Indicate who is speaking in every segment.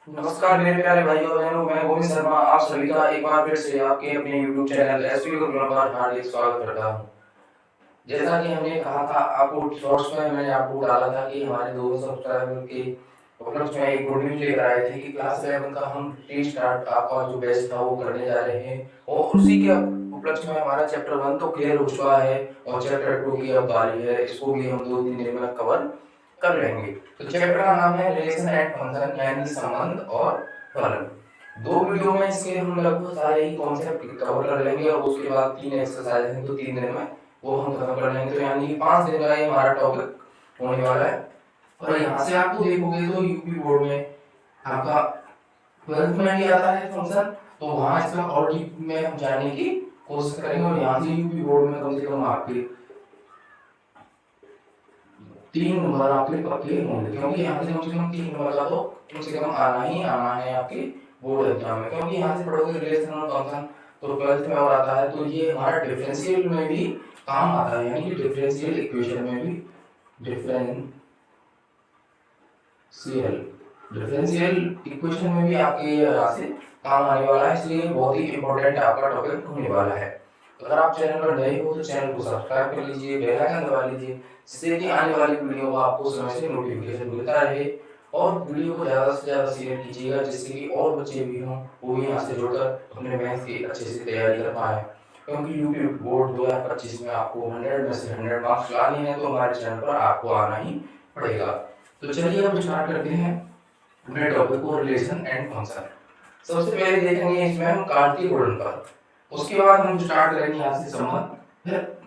Speaker 1: नमस्कार मेरे प्यारे भाइयों और बहनों, मैं गोविंद शर्मा आप सभी का एक बार फिर से आपके अपने YouTube चैनल एसपी गुरुकुलम पर हार्दिक स्वागत करता हूं। जैसा कि हमने कहा था, आपको शॉर्ट्स में मैंने आपको डाला था कि हमारे 200 सब्सक्राइबर के उपलक्ष्य में एक गुड न्यूज लेकर आए थे कि क्लास 11 का हम रीस्टार्ट आपका जो बैच था वो करने जा रहे हैं और उसी के उपलक्ष्य में हमारा चैप्टर 1 तो क्लियर हो चुका है और चैप्टर 2 की अब बारी है। इसको भी हम 2-3 दिन में कवर कर लेंगे। तो चैप्टर का नाम है रिलेशन एंड फंक्शन, यानी संबंध और फलन। 2 वीडियो में इसके हम लगभग सारे ही कॉन्सेप्ट कवर कर लेंगे और उसके बाद 3 एक्सरसाइज हैं तो 3 दिन में वो हम खत्म कर लेंगे। तो यानी कि 5 दिन का ये हमारा टॉपिक होने वाला है। और यहाँ से आपको देखोगे तो यूपी बोर्ड में आपका 12th में भी आता है फंक्शन, तो वहाँ इसका और डीप में हम जानने की कोशिश करेंगे और यहाँ से यूपी बोर्ड में कम से कम आपके 3 नंबर आपके पक्के होंगे, क्योंकि यहाँ से कम से कम 3 नंबर का तो कम से कम आना ही आना है आपके बोर्ड एग्जाम में। क्योंकि यहाँ से पढ़ोगे रिलेशन और फंक्शन तो 12th में और आता है, तो ये हमारा डिफरेंशियल में भी काम आता है, यानी कि डिफरेंशियल इक्वेशन में भी डिफरेंशियल डिफरेंशियल इक्वेशन में भी आपके यहाँ से काम आने वाला है, इसलिए बहुत ही इंपॉर्टेंट आपका टॉपिक होने वाला है। अगर आप चैनल पर नए हो तो चैनल को सब्सक्राइब कर लीजिए, बेल आइकन दबा लीजिए, जिससे कि आने वाली वीडियो का आपको समय से नोटिफिकेशन मिलता रहे। और वीडियो को ज़्यादा से ज़्यादा शेयर कीजिएगा, जिससे कि और बच्चे भी हों वो भी यहाँ से जुड़कर अपने मैथ्स की अच्छे से तैयारी कर पाएँ। क्योंकि यूपी बोर्ड 2025 में आपको 100 में से 100 मार्क्स लाने हैं, तो हमारे चैनल पर आपको आना ही पड़ेगा। तो चलिए अब स्टार्ट करते हैं अपने टॉपिक को, रिलेशन एंड फंक्शन। सबसे पहले देखेंगे इसमें हम कार्तीय गुणनफल, उसके बाद हम स्टार्ट करेंगे यहाँ से संबंध। फिर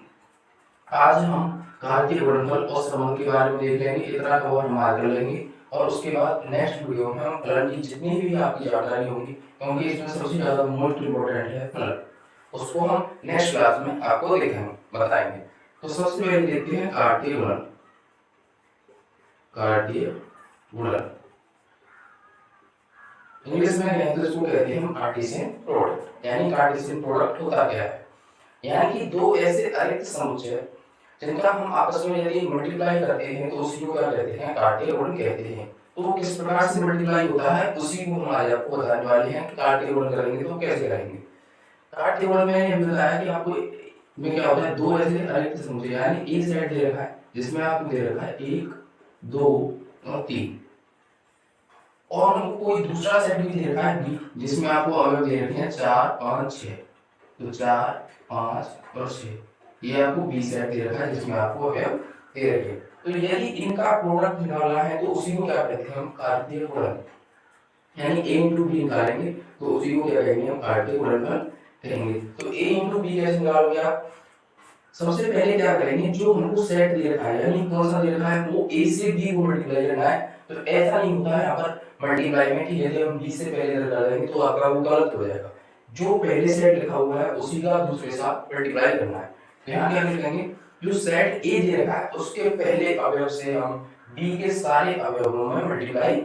Speaker 1: आज हम कार्तीय गुणनफल और संबंध के बारे में देख लेंगे, इतना कवर हम आज कर लेंगे और उसके बाद नेक्स्ट वीडियो में हम फलन की जितनी भी आपकी जानकारी होगी, क्योंकि इसमें सबसे ज़्यादा मोस्ट इम्पोर्टेंट है फलन, उसको हम नेक्स्ट क्लास में आपको देखेंगे बताएंगे। तो सबसे पहले देखते हैं कार्तीय गुणन। कार्तीय गुणन इंग्लिश में कहें तो इसको कहते हैं हम कार्टेशियन प्रोडक्ट। यानी कार्टेशियन प्रोडक्ट होता क्या है, यानी कि दो ऐसे अरिक्त समुच्चय जिनका हम आपस में यदि मल्टीप्लाई करते हैं तो उसी को क्या कहते हैं, कार्तीय गुणन कहते हैं। तो वो किस प्रकार से मल्टीप्लाई होता है उसी को हम आज आपको बताने वाले हैं। कार्तीय गुणन करेंगे तो कैसे करेंगे। कार्तीय गुणन में ये बताया कि आपको में क्या होता है, दो ऐसे अरिक्त समुच्चय, यानी एक सेट दे रखा है जिसमें आपको दे रखा है 1 2 और 3, और हमको कोई दूसरा सेट भी दे रखा है बी, जिसमें आपको अवयव दे रखे हैं 4 5 6, तो 4 5 और 6, ये आपको बी सेट दे रखा है जिसमें आपको अवयव दे रखे हैं। तो यदि इनका प्रोडक्ट निकालना है तो उसी को क्या कहते हैं हम, कार्तीय गुणन। यानी a इंटू बी निकालेंगे तो उसी को क्या कहेंगे हम, कार्तीय गुणनफल कहेंगे। तो a इंटू बी कैसे निकालोगे आप, सबसे पहले क्या करेंगे, जो हमको सेट दे रखा है यानी कौन सा दे रखा है, वो a से b को मल्टीप्लाई करना है। तो ऐसा नहीं होता है यहाँ पर मल्टीप्लाई में कि यदि हम b से पहले कर देंगे तो आपका वो गलत हो जाएगा। जो पहले सेट लिखा हुआ है उसी का दूसरे साथ मल्टीप्लाई करना है। तो यहाँ क्या लिखेंगे, जो सेट a दे रखा है उसके पहले अवयव से हम b के सारे अवयवों में मल्टीप्लाई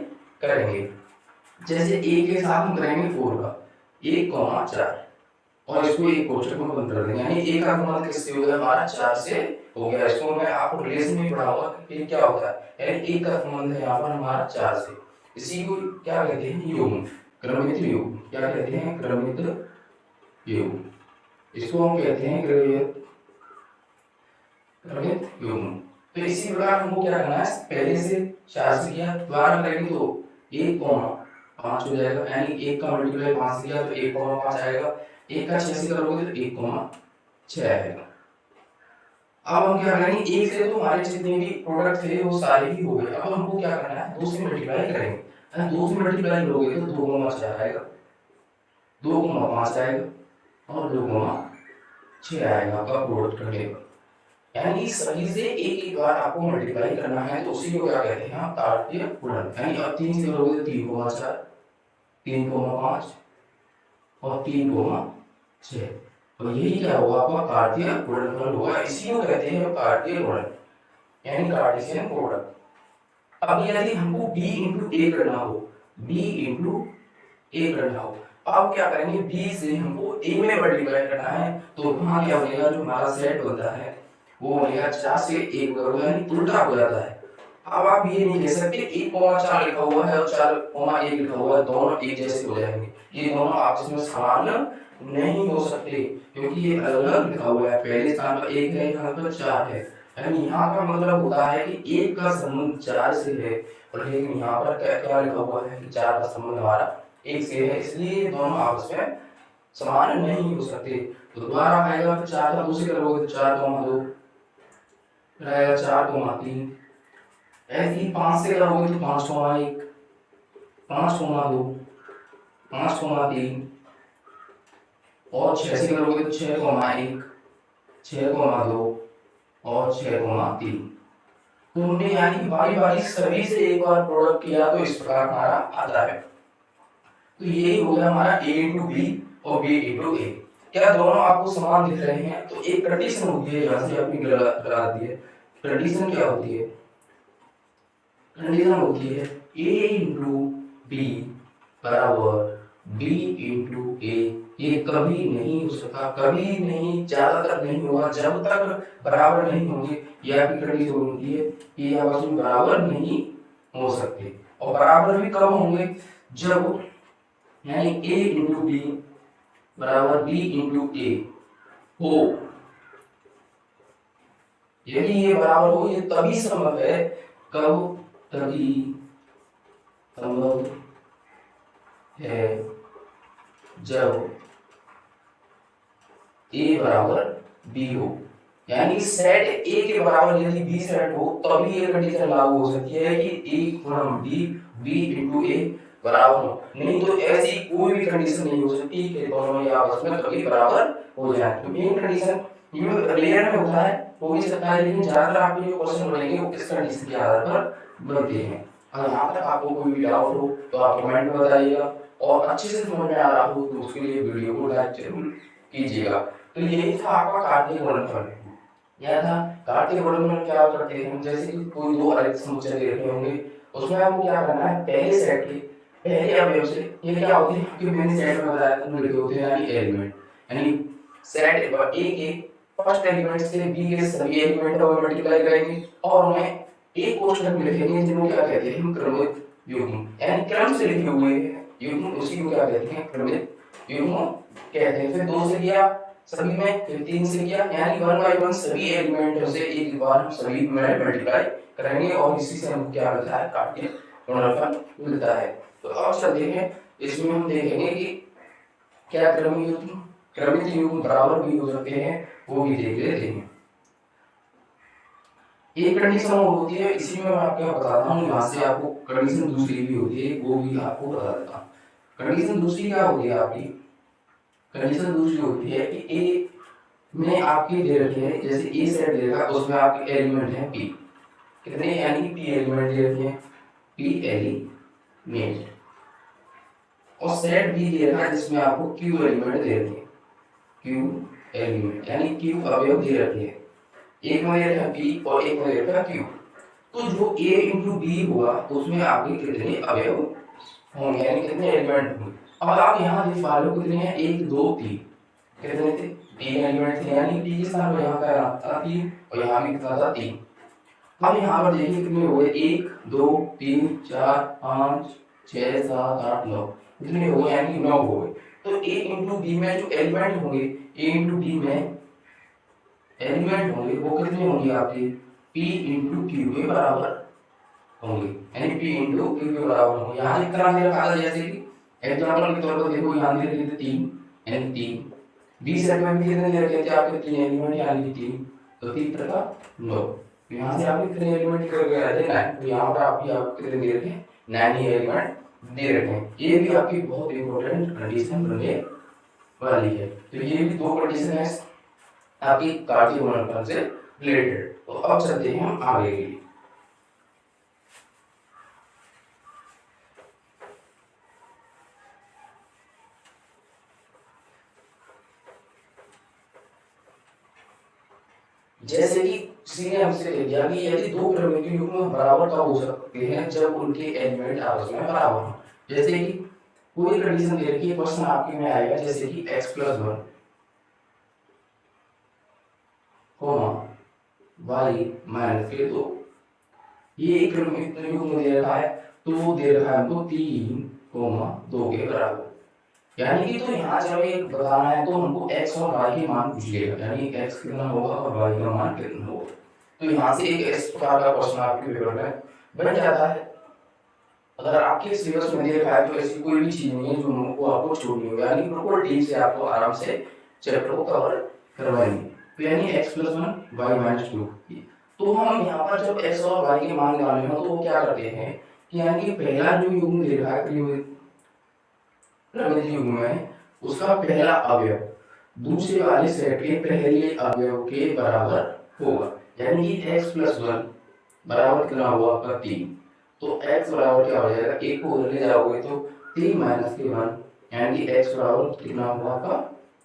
Speaker 1: करेंगे। जैसे a के साथ हम करेंगे 4 का 1,4 और इसको एक कोष्टक में बंद कर देंगे, यानी a का गुणन किससे हो गया हमारा, 4 से हो गया। इसको मैं आपको रिलेशन में पढ़ा होगा कि क्या होता है, यानी a का संबंध है यहाँ पर हमारा 4 से। इसी को क्या कहते हैं, युग्म, क्रमित युग्म। क्या कहते हैं, क्रमित युग्म। इसको हम कहते हैं क्रमित युग्म। तो इसी प्रकार हमको क्या करना है, पहले से 4 से किया, दोबारा करेंगे तो 1,5 हो जाएगा, यानी 1 का मल्टीप्लाई 5 से किया तो 1,5 आएगा। 1 का 6 से करोगे तो 1,6 आएगा। अब हम क्या करेंगे, 1 से तो हमारे जितने भी प्रोडक्ट थे वो सारे ही हो गए। अब हमको क्या करना है, 2 से मल्टीप्लाई करेंगे, है 2 से मल्टीप्लाई करोगे तो 2,4 आएगा, 2,5 आएगा और 2,6 आएगा आपका प्रोडक्ट करने पर। यानी सभी से एक बार आपको मल्टीप्लाई करना है तो उसी को क्या कहते हैं, कार्तीय गुणन। यानी अब 3 से करोगे तो 3,4 3,5 और 3,6, तो यही क्या होगा आपका कार्तीय गुणनफल होगा। इसी को कहते हैं कार्तीय गुणन, यानी कार्टेशियन प्रोडक्ट। अब यदि हमको b इंटू ए करना हो, b इंटू ए करना हो, अब क्या करेंगे, b से हमको a में मल्टीप्लाई करना है तो वहां क्या बनेगा, जो हमारा सेट बनता है वो बनेगा 4 से 1 करोगे, यानी उल्टा हो जाता है। अब आप ये नहीं कह सकते 1,4 लिखा हुआ है और 4,1 लिखा हुआ है, दोनों एक जैसे हो जाएंगे। ये दोनों आपस में समान नहीं हो सकते, क्योंकि ये अलग अलग लिखा हुआ है। पहले स्थान पर 1 है, यहाँ पर 4 है। यानी यहाँ का मतलब होता है कि 1 का संबंध 4 से है, और लेकिन यहाँ पर क्या क्या लिखा हुआ है कि 4 का संबंध हमारा 1 से है, इसलिए ये दोनों आपस में समान नहीं हो सकते। तो दोबारा आएगा, फिर 4 का 2 से करोगे तो 4,2 रहेगा, 4,3। ऐसे ही 5 से करोगे तो 5,1, 5,2, 5,3, और 6 से करोगे तो 6,1, 6,2 और 6,3। तो हमने यानी बारी बारी सभी से एक बार प्रोडक्ट किया तो इस प्रकार हमारा आता है। तो यही हो गया हमारा a इंटू बी और b इंटू ए। क्या दोनों आपको समान दिख रहे हैं? तो एक कंडीशन होती है, यहाँ से अपनी करा दी है। कंडीशन क्या होती है? कंडीशन होती है a इंटू बी बराबर b इंटू ए। ये कभी नहीं हो सकता, कभी नहीं, ज्यादातर नहीं होगा, जब तक बराबर नहीं होंगे। ये आपकी कंडीशन होती है कि ये आपस में बराबर नहीं हो सकते। और बराबर भी कब होंगे? जब यानी a इंटू बी बराबर b इंटू ए हो। यदि ये बराबर हो, ये तभी संभव है। कब? तभी संभव है जब a बराबर b हो। यानी सेट a के बराबर यदि b सेट हो, तभी ये कंडीशन लागू हो सकती है कि a गुणा b इंटू a बराबर हो। नहीं तो ऐसी कोई भी कंडीशन नहीं हो सकती कि दोनों ये आपस में कभी बराबर हो जाए। तो ये कंडीशन ये रेयर में होता है, हो भी सकता है, लेकिन ज्यादातर आपके जो क्वेश्चन बनेंगे वो इस कंडीशन के आधार पर बनते हैं। अगर यहाँ तक आपको कोई भी डाउट हो तो आप कमेंट में बताइएगा, और अच्छे से समझ में आ रहा हो तो उसके लिए वीडियो को लाइक जरूर कीजिएगा। तो यही था आपका कार्तीय गुणनफल। यह था कार्तीय गुणनफल। क्या करते हैं, जैसे कि कोई दो अरिक्त समुच्चय दे रखे होंगे, उसमें आपको क्या करना है, पहले सेट के पहले अवयव से, ये क्या होती है कि मैंने सेट में बताया था, लिखे होते हैं यानी एलिमेंट, यानी सेट ए के फर्स्ट एलिमेंट से बी के सभी एलिमेंट को मल्टीप्लाई करेंगे और उन्हें एक कोष्ठक में लिखेंगे, जिनको क्या कहते हैं, हम क्रमिक युग्म, यानी क्रम से लिखे हुए युग्म, उसी को क्या कहते हैं, क्रमिक युग्म कहते हैं। फिर 2 से किया सभी में, फिर 3 से किया, यानी 1 बाय 1 सभी एलिमेंट से एक बार हम सभी में मल्टीप्लाई करेंगे, और इसी से हमको क्या मिलता है, कार्तीय गुणनफल मिलता है। तो अब चलते हैं, इसमें हम देखेंगे कि क्या क्रमिक युग्म बराबर भी हो सकते हैं, वो भी देख लेते हैं। एक कंडीशन होती है, इसी में मैं आपको बताता हूँ, यहाँ से आपको कंडीशन दूसरी भी होती है, वो भी आपको बता देता हूँ। कंडीशन दूसरी क्या होती है आपकी? कंडीशन दूसरी होती है कि ए में आपके दे रखे हैं, जैसे ए सेट दे रखा, उसमें आपके एलिमेंट हैं पी, कितने, यानी पी एलिमेंट दे रखे हैं, पी एलिमेंट, और सेट बी दे रखा है जिसमें आपको क्यू एलिमेंट दे रखे हैं, क्यू एलिमेंट यानी क्यू अवयव दे रखे हैं। एक में दे रखा बी और एक में दे रखा क्यू। तो जो ए इंटू बी होगा उसमें आपके कितने अवयव होंगे, यानी कितने एलिमेंट होंगे। अब आप यहाँ देख पा रहे हो कितने हैं, 1 2 3, कितने थे, 3 एलिमेंट थे, यानी पी के स्थान पर यहाँ का था 3 और यहाँ भी कितना था 3। अब यहाँ पर देखिए कितने हो गए, 1 2 3 4 5 6 7 8 9, कितने हो गए, यानी 9 हो गए। तो ए इंटू बी में जो एलिमेंट होंगे, ए इंटू बी में एलिमेंट होंगे वो कितने होंगे आपके, p इंटू क्यू के बराबर होंगे, यानी p इंटू क्यू के बराबर होंगे। यहाँ एक तरह से रखा था, जैसे कि एग्जांपल के तौर पर देखो, यहाँ दे रखे थे 3, यानी 3 बी सेट में भी कितने दे रखे थे आपके, 3 एलिमेंट, यानी 3, तो 3 प्रकार 9। यहाँ से आपके कितने एलिमेंट कर गए थे, 9, तो यहाँ पर आपको कितने दे रखे हैं, 9 ही एलिमेंट दे रखे हैं। ये भी आपकी बहुत इंपॉर्टेंट कंडीशन बनने वाली है। तो ये भी 2 कंडीशन है आपकी कार्तीय गुणनफल से रिलेटेड। तो अब चलते हैं हम आगे के लिए। जैसे कि किसी ने हमसे कह दिया कि यदि 2 क्रमिक युग्म बराबर कब हो सकते हैं, जब उनके एलिमेंट आपस में बराबर हो। जैसे कि कोई कंडीशन दे रखी है, क्वेश्चन आपके में आएगा, जैसे कि x + 1 y - फिर 2 ये एक युग्म दे रखा है, तो वो दे रखा है हमको 3,2 के बराबर। यानी कि तो यहाँ जब एक बताना है तो हमको x और y के मान पूछिएगा, यानी x कितना होगा और y का मान कितना होगा। तो यहाँ से एक इस प्रकार का क्वेश्चन आपके पेपर में बन जाता है। अगर आपके सिलेबस में दे रखा है तो ऐसी कोई भी चीज नहीं है जो वो आपको छोड़नी होगी, यानी बिल्कुल ठीक से आपको आराम से चैप्टर को कवर करवाएंगे। तो यानी x + 1 y - 2। तो हम यहाँ पर जब x और y के मान निकालने हो तो वो क्या करते हैं कि यानी कि पहला जो युग्म दे रखा है प्रमित युग्म में उसका पहला अवयव दूसरे वाले सेट के पहले अवयव के बराबर होगा। यानी कि x + 1 बराबर कितना होगा आपका 3। तो x बराबर क्या हो जाएगा, एक को उधर ले जाओगे तो 3 - 1, यानी कि x बराबर कितना होगा आपका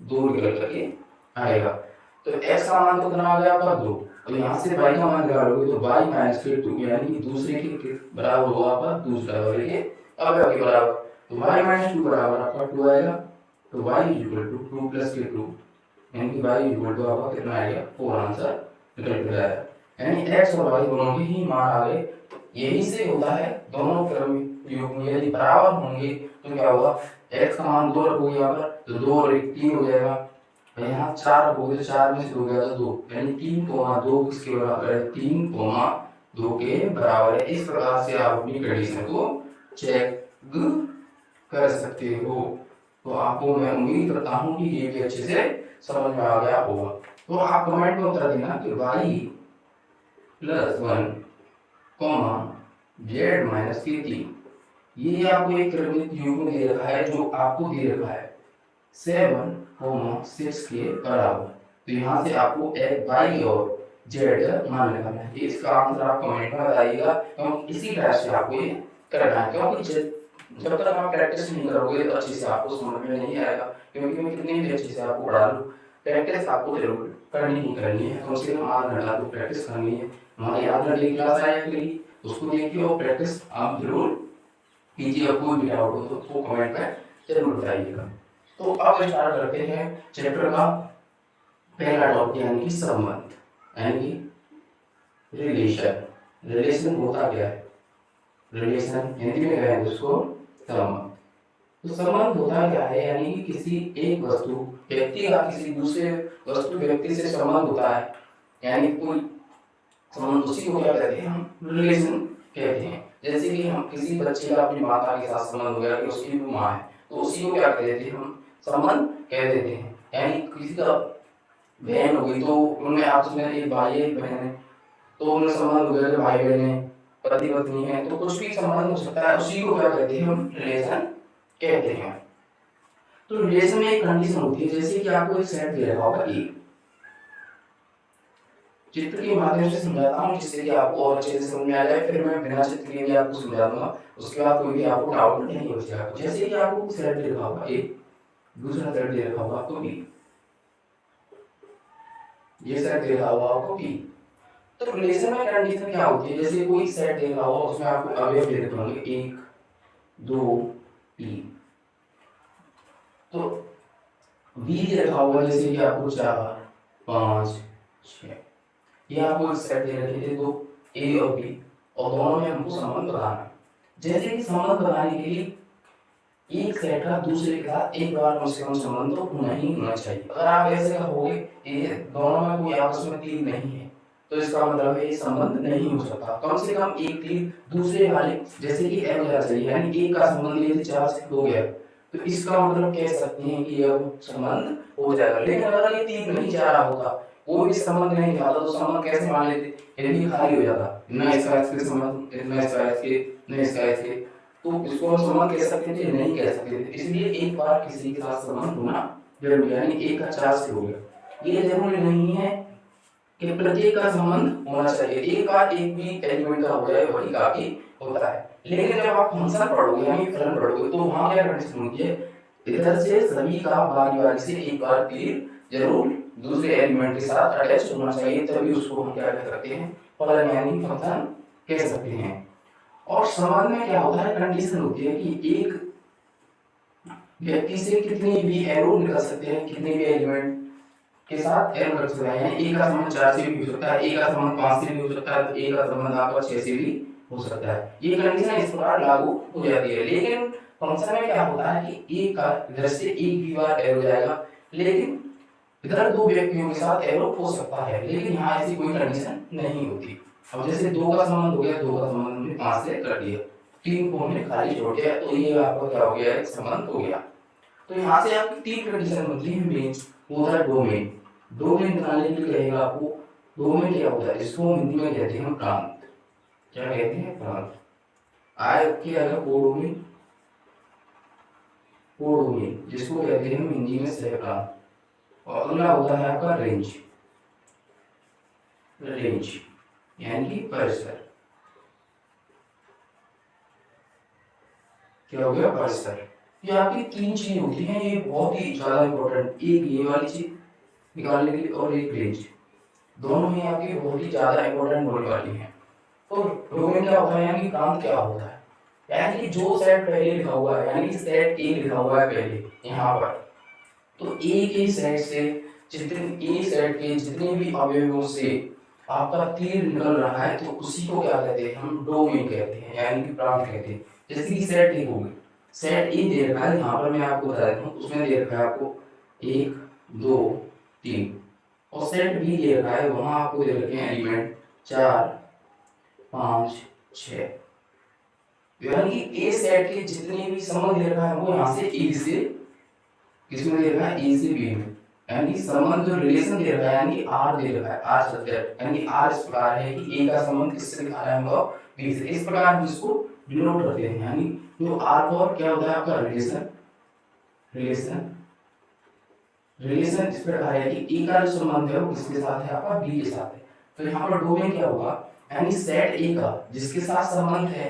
Speaker 1: 2 निकल करके आएगा। तो x का मान तो कितना आ गया आपका 2। तो यहाँ से y का मान निकालोगे तो y - 2, यानी कि दूसरे के बराबर होगा आपका दूसरा वाले के अवयव के बराबर। तो y - 2 बराबर आपका 2 आएगा। तो y = 2 + के 2, यानी कि y = आपका कितना आएगा 4 आंसर निकल कर आएगा। यानी x और y दोनों के ही मान आ गए। यही से होता है दोनों क्रम युग्म यदि बराबर होंगे तो क्या होगा, x का मान 2 रखोगे यहाँ पर तो 2 और 1 3 हो जाएगा, यहाँ 4 रखोगे तो 4 में से 2 गया तो 2, यानी 3,2 किसके बराबर है, 3,2 के बराबर है। इस प्रकार से आप अपनी कंडीशन को चेक कर सकते हो। तो आपको मैं उम्मीद करता हूँ कि ये भी अच्छे से समझ में आ गया होगा। तो आप कमेंट में उत्तर देना कि y + 1, z - 3, ये आपको एक क्रमिक युग्म दे रखा है जो आपको दे रखा है 7, 6 के बराबर। तो यहाँ से आपको y और z मान निकालना है। इसका आंसर आप कमेंट में बताइएगा, क्योंकि इसी तरह से आपको ये करना है। क्योंकि जब तक आप प्रैक्टिस नहीं करोगे तो अच्छे से आपको समझ में नहीं आएगा, क्योंकि मैं कितनी भी अच्छे से आपको पढ़ा लूँ, प्रैक्टिस आपको जरूर करनी ही करनी है। कम से कम 8 घंटा तो प्रैक्टिस करनी है। हमारी 8 घंटे की क्लास आया करेगी, उसको देखिए और प्रैक्टिस आप जरूर कीजिए। कोई भी डाउट हो तो कमेंट में जरूर बताइएगा। तो अब स्टार्ट करते हैं चैप्टर का पहला टॉपिक, यानी कि संबंध, यानी कि रिलेशन। रिलेशन होता क्या है, रिलेशन हिंदी में कहेंगे उसको संबंध। तो संबंध होता क्या है, यानी कि किसी एक वस्तु व्यक्ति का किसी दूसरे वस्तु व्यक्ति से संबंध होता है, यानी कोई संबंध, उसी को क्या कहते हैं हम रिलेशन कहते हैं। जैसे कि हम किसी बच्चे का अपनी माता के साथ संबंध हो गया कि उसकी भी माँ है, तो उसी को क्या कह देते हैं हम संबंध कह देते हैं। यानी किसी का बहन हो गई तो उनमें आपस में एक भाई एक बहन है, तो उनमें संबंध हो गया कि भाई बहन है, पति पत्नी है, तो कुछ भी संबंध हो सकता है, उसी को क्या कहते हैं हम रिलेशन कहते हैं। तो रिलेशन में एक कंडीशन होती है, जैसे कि आपको एक सेट दे रखा होगा, एक चित्र के माध्यम से समझाता हूँ जिससे कि आपको और अच्छे से समझ में आ जाए। फिर मैं बिना चित्र के भी आपको समझा दूंगा, उसके बाद कोई भी आपको डाउट नहीं बचेगा। जैसे कि आपको सेट दे रखा होगा एक, दूसरा सेट दे रखा होगा आपको बी, ये सेट दे रखा होगा आपको बी। तो रिलेशन में कंडीशन क्या होती है, जैसे कोई सेट दे रखा होगा उसमें आपको अवयव दे रखे होंगे 1 2 3, तो बी दे रखा होगा जैसे कि आपको 4 5 6, ये आपको सेट दे रखे थे तो ए और बी, और दोनों में हमको संबंध बताना। जैसे कि संबंध बताने के लिए एक सेट का दूसरे के साथ एक बार कम से कम संबंध तो होना ही होना चाहिए। अगर आप ऐसे कहोगे ये दोनों में कोई आपस में तीर नहीं है तो इसका मतलब है ये संबंध नहीं हो सकता। कम से कम एक तीर दूसरे वाले जैसे कि एम होना चाहिए, यानी एक का संबंध यदि 4 से हो गया तो इसका मतलब कह सकते हैं कि अब संबंध हो जाएगा। लेकिन अगर ये तीर नहीं जा रहा होता, कोई भी संबंध नहीं जाता, तो संबंध कैसे मान लेते, यदि खाली हो जाता, न इसका इसके संबंध, न इसका इसके, न इसका इसके, तो इसको हम संबंध कह सकते थे, नहीं कह सकते थे। इसलिए एक बार किसी के साथ संबंध होना जरूरी है, यानी एक का 4 से हो गया। ये जरूरी नहीं है कि प्रत्येक का संबंध होना चाहिए, एक बार एक भी एलिमेंट का हो जाए वही काफी होता है। लेकिन जब आप फंक्शन पढ़ोगे यानी फलन पढ़ोगे तो वहां क्या कंडीशन होती है, इधर से सभी का बारी बारी से एक बार तीर जरूर दूसरे एलिमेंट के साथ अटैच होना चाहिए, तभी उसको हम क्या कह सकते हैं, फलन यानी फंक्शन कह सकते हैं। और संबंध में क्या होता है, कंडीशन होती है कि एक व्यक्ति से कितने भी एरो निकल सकते हैं, कितने भी एलिमेंट के साथ एरो रख सकता है, यानी ए का संबंध 4 से भी हो सकता है, ए का संबंध 5 से भी हो सकता है, तो ए का संबंध आपका 6 से भी हो सकता है। ये कंडीशन इस प्रकार लागू हो जाती है। लेकिन फंक्शन में क्या होता है कि ए का इधर से एक भी बार एरो जाएगा, लेकिन इधर दो व्यक्तियों के साथ एरो हो सकता है, लेकिन यहाँ ऐसी कोई कंडीशन नहीं होती। अब जैसे 2 का संबंध हो गया, 2 का संबंध हमने 5 से कर दिया, 3 को हमने खाली छोड़ दिया, तो ये आपका क्या हो गया, एक संबंध हो गया। तो यहाँ से आपकी 3 कंडीशन बनती है मेन, वो होता है डोमेन। डोमेन बनाने के लिए कहेगा आपको, डोमेन क्या होता है, इसको हिंदी में कहते हैं प्रांत। क्या कहते हैं, प्रांत। आय क्या है, कोडोमेन, कोडोमेन जिसको कहते हैं हम हिंदी में सह प्रांत। और अगला होता है आपका रेंज, रेंज यानी कि परिसर। क्या हो गया, परिसर। ये आपकी 3 चीजें होती हैं, ये बहुत ही ज्यादा इंपॉर्टेंट, एक ये वाली चीज निकालने के लिए और एक रेंज, दोनों ही आपकी बहुत ही ज्यादा इंपॉर्टेंट होने वाली हैं। तो डोमेन क्या होता है, यानी प्रांत क्या होता है, यानी कि जो सेट पहले लिखा हुआ है, यानी कि सेट ए लिखा हुआ है पहले यहाँ पर, तो ए के सेट से जितने ए सेट के जितने भी अवयवों से आपका तीर निकल रहा है, तो उसी को क्या कहते हैं, हम डोमेन कहते हैं, यानी कि प्रांत कहते हैं। जैसे कि सेट ए हो गई, सेट ए दे रखा है, यहाँ पर मैं आपको बता देता हूँ, उसमें दे रखा है आपको 1 2 3, और सेट बी दे रखा है, वहाँ आपको दे रखे हैं एलिमेंट 4 5 6, यानी कि ए सेट के जितने भी संबंध दे रखा है वो यहाँ से ए से किसमें दे रखा है, ए से बी में, यानी संबंध जो रिलेशन दे रखा है, यानी आर दे रखा है, आर सब्जेक्ट, यानी आर इस प्रकार है कि ए का संबंध किससे दिखा रहा है हमको, बी से। इस प्रकार हम इसको डिनोट करते हैं, यानी जो आर फॉर क्या होता है आपका रिलेशन, रिलेशन, रिलेशन इस प्रकार है कि ए का जो संबंध है वो किसके साथ है, आपका बी के साथ है। तो यहाँ पर डोमेन क्या होगा, यानी सेट ए का जिसके साथ संबंध है,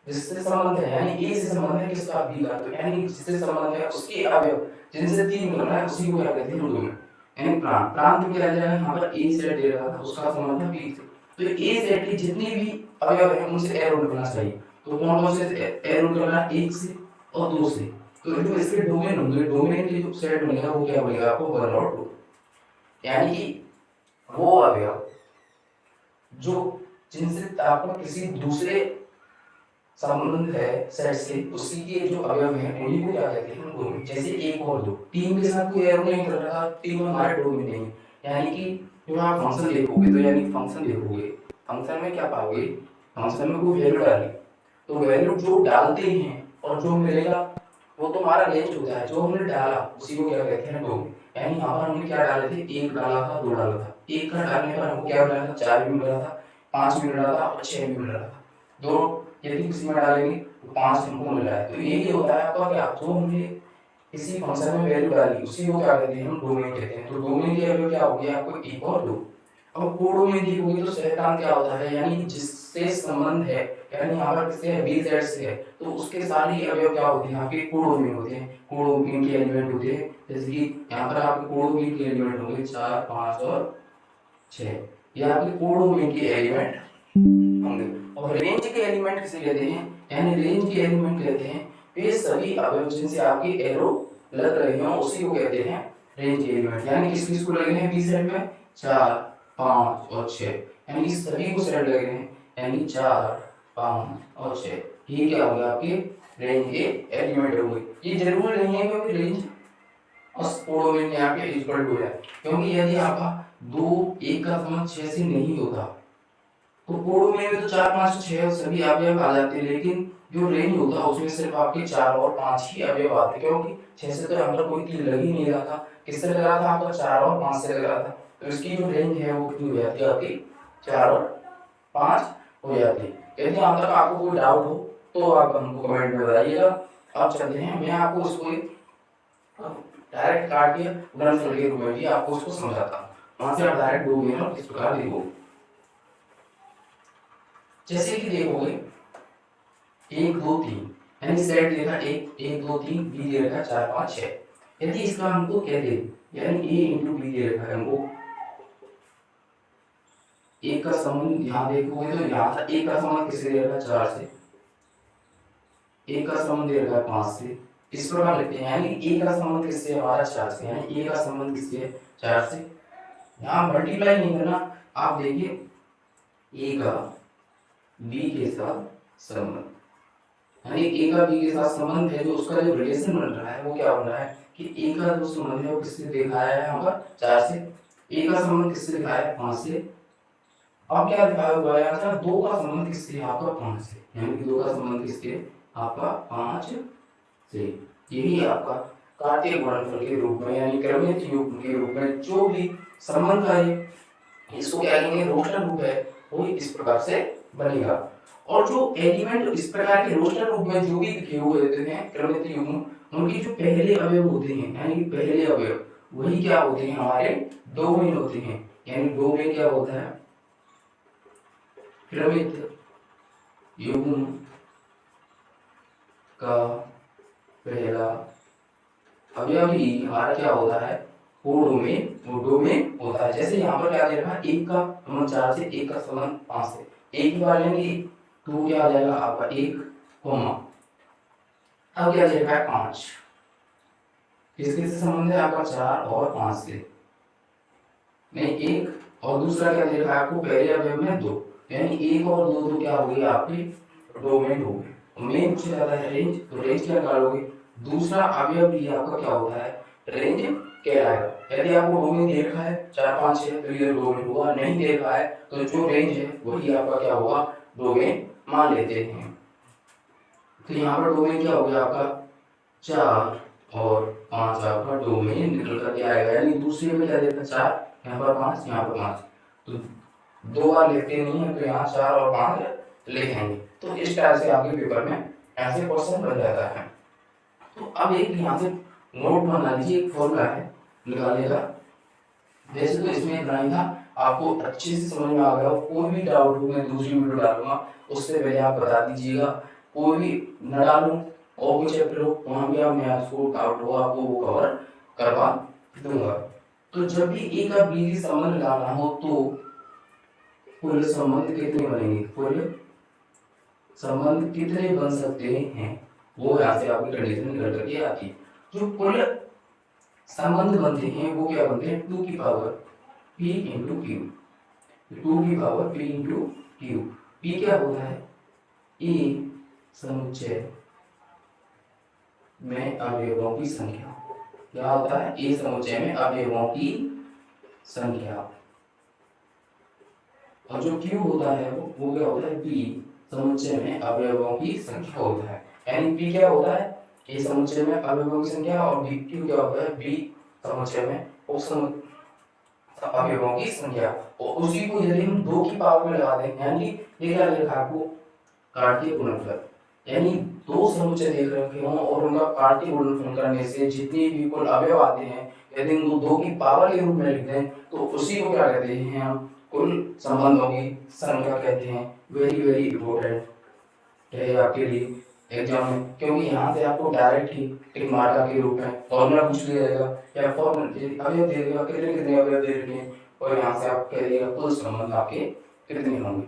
Speaker 1: जिससे संबंध है, यानी ए से संबंध है किसका, बी का, तो यानी जिससे संबंध है उसके अवयव जिनसे 3 मिल रहा है उसी को क्या कहते हैं डोमेन, यानी प्रांत। प्रांत में क्या जाएगा, यहाँ पर ए सेट दे रहा था, उसका संबंध है बी से, तो ए सेट के जितने भी अवयव हैं उनसे एरो निकलना चाहिए। तो कौन कौन से एरो निकलना है, 1 से और 2 से, तो जो इसके डोमेन होंगे, डोमेन के जो सेट बनेगा वो क्या बनेगा आपको, 1 और 2, यानी कि वो अवयव जो जिनसे आपका किसी दूसरे संबंध है सेट से, उसी के जो अवयव हैं उन्हीं को क्या कहते हैं, डोमेन। जैसे 1 और 2, 3 के साथ कोई एरो नहीं कर रहा, 3 हमारे डोमेन नहीं, यानी कि जो आप फंक्शन देखोगे, तो यानी फंक्शन देखोगे, फंक्शन में क्या पाओगे, फंक्शन में कोई वैल्यू डाली, तो वैल्यू जो डालते हैं और जो मिलेगा वो तो हमारा रेंज होता है, जो हमने डाला उसी को क्या कहते हैं, डोमेन। यानी यहाँ पर हमने क्या डाले थे, 1 डाला था, 2 डाला था, 1 का डालने पर हमको क्या मिला था, 4 भी मिल रहा था, 5 भी मिल रहा था और 6 भी मिल रहा था। दोनों यदि किसी में डालेंगे तो 5 हमको मिल रहा है। तो ये होता है आपका क्या, जो हमने किसी फंक्शन में वैल्यू डाली उसी को क्या कहते हैं, हम डोमेन कहते हैं। तो डोमेन के अवयव क्या हो गया आपको, 1 और 2। अब कोडोमेन देखोगे तो सहप्रांत क्या होता है, यानी जिससे संबंध है, यानी यहाँ पर किससे है, बी सेट से है, तो उसके सारे अवयव क्या होते हैं, आपके कोडोमेन होते हैं, कोडोमेन के एलिमेंट होते हैं। जैसे कि यहाँ पर आपके कोडोमेन के एलिमेंट होंगे 4 5 और 6, ये आपके कोडोमेन के एलिमेंट होंगे। और रेंज के एलिमेंट किसे कहते हैं, यानी रेंज के एलिमेंट कहते हैं वे सभी अवयव जिनसे आपके एरो लग रहे हैं उसी को कहते हैं रेंज के एलिमेंट। यानी किस किस को लगे हैं बी सेट में, 4 5 और 6, यानी सभी को सेट लगे हैं, यानी 4 5 और 6, ये क्या होगा आपके रेंज के एलिमेंट होंगे। ये जरूरी नहीं है क्योंकि रेंज और कोडोमेन यहाँ पे इक्वल टू है, क्योंकि यदि आपका 2 1 का संबंध 6 से नहीं होता तो कोडोमेन में तो 4 5 6 सभी अवयव आ जाते हैं, लेकिन जो रेंज होता है उसमें सिर्फ आपके 4 और 5 ही अवयव आते, क्योंकि 6 से तो यहाँ पर कोई तीर लग ही नहीं रहा था। किससे लग रहा था आपका, 4 और 5 से लग रहा था। तो इसकी जो रेंज है वो कितनी हो जाती है आपकी, 4 और 5 हो जाती है। यदि यहाँ तक आपको कोई डाउट हो तो आप हमको कमेंट में बताइएगा। अब चलते हैं, मैं आपको इसको डायरेक्ट काट के उदाहरण के रूप में भी आपको उसको समझाता हूँ, वहां से आप डायरेक्ट दोगे ना किस प्रकार देखो। जैसे कि देखोगे 1 2 3, यानी सेट देखा 1 1 2 3, बी दे रखा 4 5 6। यदि इसका हमको कहते यानी ए इंटू बी दे रखा है हमको, एक का संबंध यहाँ देखोगे तो यहाँ था एक का संबंध किससे दे रखा है, 4 से, एक का संबंध दे रखा है 5 से, इस प्रकार लिखते हैं, यानी ए का संबंध किससे है, हमारा 4 से, यानी ए का संबंध किससे है, 4 से। यहाँ मल्टीप्लाई नहीं करना, आप देखिए ए का बी के साथ संबंध, यानी ए का बी के साथ संबंध है, जो उसका जो रिलेशन बन रहा है वो क्या बन रहा है कि ए का जो संबंध है वो किससे दिखाया है यहाँ पर 4 से, ए का संबंध किससे दिखाया है 5 से। अब क्या दिखाया हुआ है यहाँ 2 का संबंध किससे आपका 5 से, यानी कि 2 का संबंध किससे आपका 5 से। यही आपका कार्तीय गुणनफल के रूप में, यानी क्रमित युग्म के रूप में जो भी संबंध है, इसको क्या कहेंगे, रोस्टर रूप है, वो इस प्रकार से बनेगा। और जो एलिमेंट इस प्रकार के रोस्टर रूप में जो भी लिखे हुए होते हैं क्रमित युग्म, उनके जो पहले अवयव होते हैं, यानी कि पहले अवयव वही क्या होते हैं, हमारे डोमेन होते हैं, यानी डोमेन क्या होता है, क्रमित युग्म का पहला अवयव ही हमारा क्या होता है, वो डोमेन होता है। जैसे यहाँ पर क्या दे रखा है, 1 का संबंध 4 से, 1 का संबंध 5 से, 1 की बार लेंगे तो क्या आ जाएगा आपका 1, अब क्या दे रखा है 5, किसके से संबंध है आपका 4 और 5 से, नहीं 1, और दूसरा क्या दे रखा है आपको, पहले अवयव में 2, यानी 1 और 2 तो क्या हो गई आपकी डोमेन हो गई। मेन पूछा जाता है रेंज, तो रेंज क्या निकालोगे, दूसरा अवयव भी आपका क्या होता है, रेंज कहलाएगा। यदि आपको डोमेन दे रखा है 4 5 6 तो ये डोमेन होगा, नहीं दे रखा है तो जो रेंज है वही आपका क्या होगा, डोमेन मान लेते हैं। तो यहाँ पर डोमेन क्या हो गया आपका 4 और 5 आपका डोमेन निकल कर के आएगा, यानी दूसरे में क्या देता है 4, यहाँ पर 5, यहाँ पर 5, तो 2 बार लिखते नहीं है तो यहाँ 4 और 5 लिखेंगे। तो इस तरह से आपके पेपर में ऐसे क्वेश्चन बन जाता है। तो अब एक यहाँ से नोट बना लीजिए, एक फॉर्मूला है निकालेगा, वैसे तो इसमें इतना ही था, आपको अच्छे से समझ में आ गया हो। कोई भी डाउट हो मैं दूसरी वीडियो डालूंगा, उससे पहले आप बता दीजिएगा, कोई भी न डालूं और भी चैप्टर हो वहाँ भी आप मैं आपको डाउट हो आपको वो कवर करवा दूंगा। तो जब भी ए का बी की संबंध लगाना हो तो कुल संबंध कितने बनेंगे, कुल संबंध कितने बन सकते हैं, वो यहाँ से आपकी कंडीशन निकल करके आती है। जो कुल संबंध बनते हैं वो क्या बनते हैं, 2 की पावर p इंटू क्यू, 2 की power p into Q. p क्या होता है, ए समुच्चय में अवयवों की संख्या, क्या होता है, ए समुच्चय में अवयवों की संख्या। और जो क्यू होता है वो क्या होता है, p समुच्चय में अवयवों की संख्या होता है, यानी p क्या होता है, ए समुच्चय में अवयवों की संख्या, और b क्यू क्या होता है, b समुच्चय में अवयवों की संख्या। और उसी को यदि हम 2 की पावर में लगा दें, यानी ये क्या लिखा आपको, कार्तीय गुणनफल, यानी 2 समुच्चय देख रखे हों और उनका कार्तीय गुणनफल करने से जितने भी कुल अवयव आते हैं, यदि उनको 2 की पावर के रूप में लिख दें तो उसी को क्या कहते हैं हम, कुल संबंधों की संख्या कहते हैं। वेरी वेरी इंपॉर्टेंट है आपके लिए एग्जाम में, क्योंकि यहाँ से आपको डायरेक्ट ही टिक मार्का के रूप में फॉर्मूला पूछ लिया जाएगा, या फॉर्मूला अवयव दे देगा कितने कितने अवयव दे रखे हैं, और यहाँ से आप कह देगा कुल संबंध आपके कितने होंगे।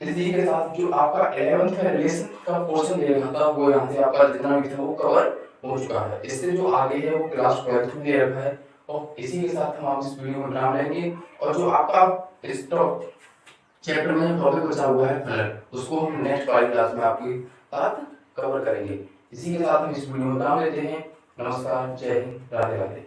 Speaker 1: तो इसी के साथ जो आपका 11th में रिलेशन का पोर्शन दे रखा था वो यहाँ से आपका जितना भी था वो कवर हो चुका है। इससे जो आगे है वो क्लास 12th में दे रखा है, और इसी के साथ हम आप इस वीडियो में नाम लेंगे। और जो आपका इस चैप्टर में टॉपिक बचा हुआ है फलन, उसको हम नेक्स्ट वाली क्लास में आपके साथ कवर करेंगे। इसी के साथ हम इस वीडियो में नाम लेते हैं। नमस्कार, जय हिंद, राधे राधे।